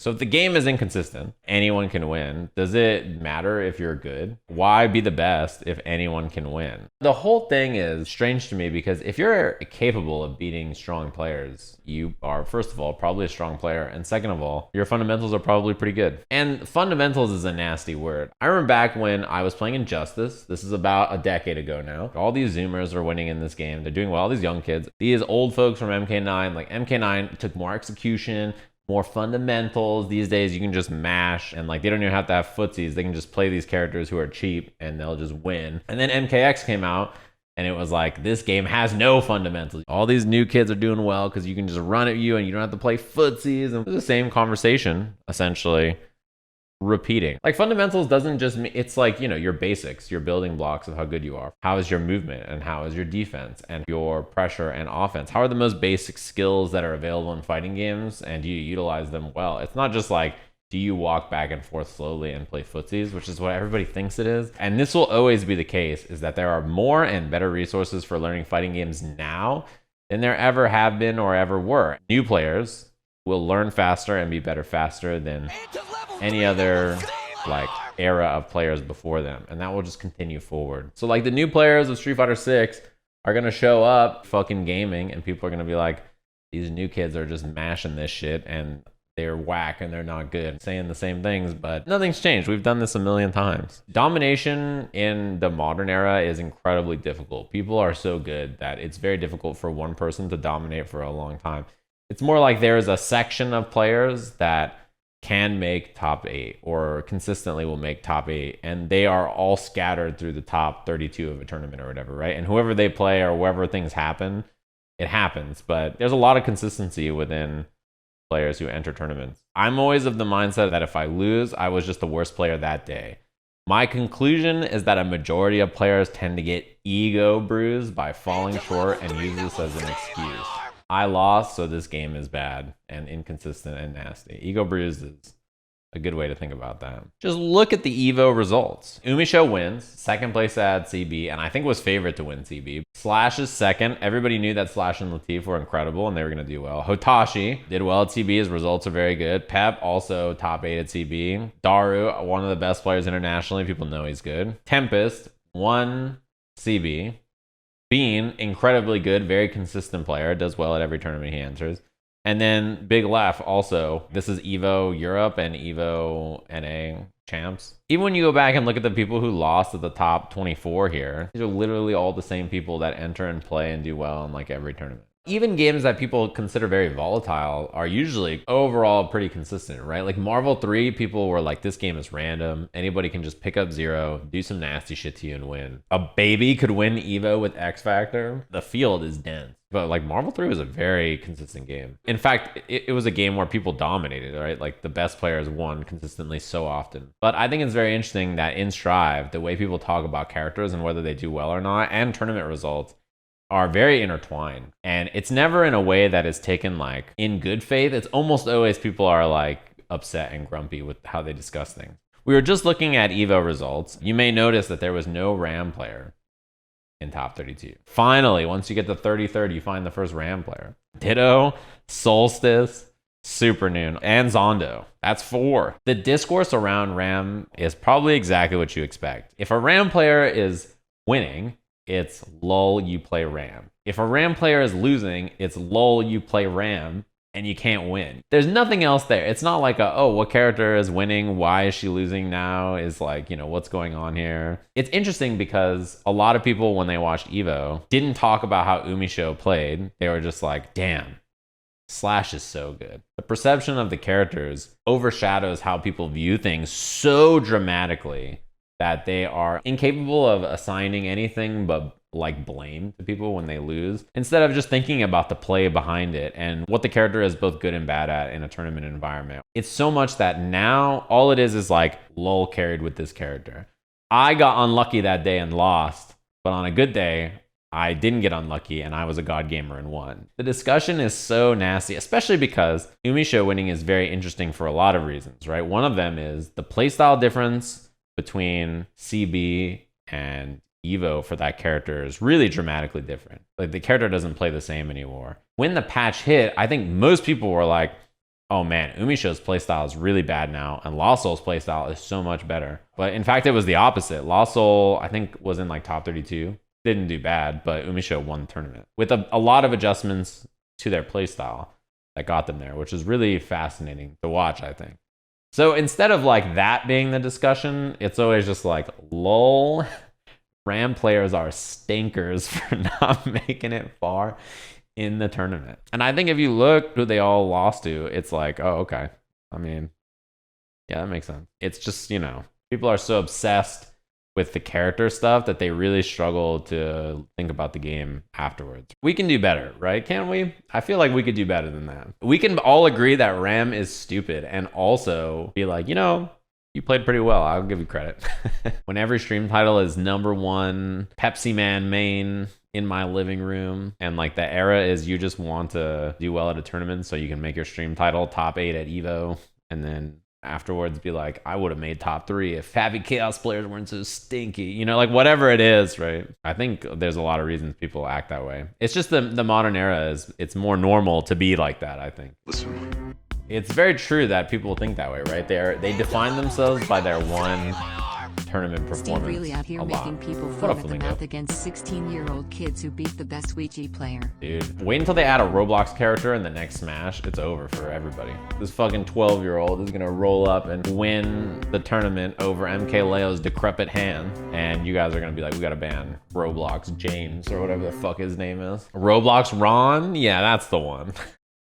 So if the game is inconsistent, anyone can win. Does it matter if you're good? Why be the best if anyone can win? The whole thing is strange to me because if you're capable of beating strong players, you are, first of all, probably a strong player. And second of all, your fundamentals are probably pretty good. And fundamentals is a nasty word. I remember back when I was playing Injustice. This is about a decade ago now. All these Zoomers are winning in this game. They're doing well. All these young kids. These old folks from MK9, like MK9 took more execution, more fundamentals. These days you can just mash and like they don't even have to have footsies. They can just play these characters who are cheap and they'll just win. And then MKX came out and it was like, this game has no fundamentals. All these new kids are doing well because you can just run at you and you don't have to play footsies. And it's the same conversation essentially repeating. Like fundamentals doesn't just mean, it's like, you know, your basics, your building blocks of how good you are. How is your movement and how is your defense and your pressure and offense? How are the most basic skills that are available in fighting games and do you utilize them well? It's not just like, do you walk back and forth slowly and play footsies, which is what everybody thinks it is. And this will always be the case, is that there are more and better resources for learning fighting games now than there ever have been or ever were. New players will learn faster and be better faster than any other like era of players before them, and that will just continue forward. So like the new players of Street Fighter 6 are gonna show up fucking gaming and people are gonna be like, these new kids are just mashing this shit and they're whack and they're not good, saying the same things, but nothing's changed. We've done this a million times. Domination in the modern era is incredibly difficult. People are so good that it's very difficult for one person to dominate for a long time. It's more like there is a section of players that can make top 8 or consistently will make top 8, and they are all scattered through the top 32 of a tournament or whatever, right? And whoever they play or wherever things happen, it happens. But there's a lot of consistency within players who enter tournaments. I'm always of the mindset that if I lose, I was just the worst player that day. My conclusion is that a majority of players tend to get ego bruised by falling short and use this as an excuse. I lost, so this game is bad and inconsistent and nasty. Ego bruised is a good way to think about that. Just look at the Evo results. Umisho wins, second place at CB, and I think was favorite to win CB. Slash is second. Everybody knew that Slash and Latif were incredible and they were going to do well. Hotashi did well at CB. His results are very good. Pep also top 8 at CB. Daru, one of the best players internationally. People know he's good. Tempest won CB. Bean, incredibly good, very consistent player, does well at every tournament he enters. And then Big Lef also, this is Evo Europe and Evo NA champs. Even when you go back and look at the people who lost at the top 24 here, these are literally all the same people that enter and play and do well in like every tournament. Even games that people consider very volatile are usually overall pretty consistent, right? Like Marvel 3, people were like, this game is random. Anybody can just pick up 0, do some nasty shit to you and win. A baby could win Evo with X Factor. The field is dense. But like Marvel 3 was a very consistent game. In fact, it was a game where people dominated, right? Like the best players won consistently so often. But I think it's very interesting that in Strive, the way people talk about characters and whether they do well or not and tournament results are very intertwined. And it's never in a way that is taken like in good faith. It's almost always people are like upset and grumpy with how they discuss things. We were just looking at Evo results. You may notice that there was no Ram player in top 32. Finally, once you get to 33rd, you find the first Ram player. Ditto, Solstice, Supernoon, and Zondo. That's 4. The discourse around Ram is probably exactly what you expect. If a Ram player is winning, it's lol, you play Ram. If a Ram player is losing, it's lol, you play Ram, and you can't win. There's nothing else there. It's not like oh, what character is winning? Why is she losing now? Is like, you know, what's going on here? It's interesting because a lot of people, when they watched Evo, didn't talk about how Umisho played. They were just like, damn, Slash is so good. The perception of the characters overshadows how people view things so dramatically that they are incapable of assigning anything but like blame to people when they lose, instead of just thinking about the play behind it and what the character is both good and bad at in a tournament environment. It's so much that now all it is like lol carried with this character. I got unlucky that day and lost, but on a good day, I didn't get unlucky and I was a god gamer and won. The discussion is so nasty, especially because Umisho winning is very interesting for a lot of reasons, right? One of them is the playstyle difference between CB and Evo for that character is really dramatically different. Like the character doesn't play the same anymore. When the patch hit, I think most people were like, oh man, Umisho's playstyle is really bad now, and Lost Soul's playstyle is so much better. But in fact, it was the opposite. Lost Soul, I think, was in like top 32. Didn't do bad, but Umisho won the tournament with a lot of adjustments to their playstyle that got them there, which is really fascinating to watch, I think. So instead of like that being the discussion, it's always just like, lol, Ram players are stinkers for not making it far in the tournament. And I think if you look who they all lost to, it's like, oh, okay. I mean, yeah, that makes sense. It's just, people are so obsessed with the character stuff that they really struggle to think about the game afterwards. We can do better, right? Can't we? I feel like we could do better than that. We can all agree that Ram is stupid and also be like, you played pretty well. I'll give you credit. When every stream title is #1 Pepsi Man main in my living room, and like the era is you just want to do well at a tournament so you can make your stream title top 8 at Evo, and then afterwards be like, I would have made top 3 if Fabi Chaos players weren't so stinky, like whatever it is, right? I think there's a lot of reasons people act that way. It's just the modern era it's more normal to be like that, I think. Listen. It's very true that people think that way, right? They define themselves by their one tournament performance. Steve really out here making people foam at the mouth against 16-year-old kids who beat the best Ouija player. Dude, wait until they add a Roblox character in the next Smash. It's over for everybody. This fucking 12-year-old is gonna roll up and win the tournament over MK Leo's decrepit hand. And you guys are gonna be like, we gotta ban Roblox James or whatever the fuck his name is. Roblox Ron? Yeah, that's the one.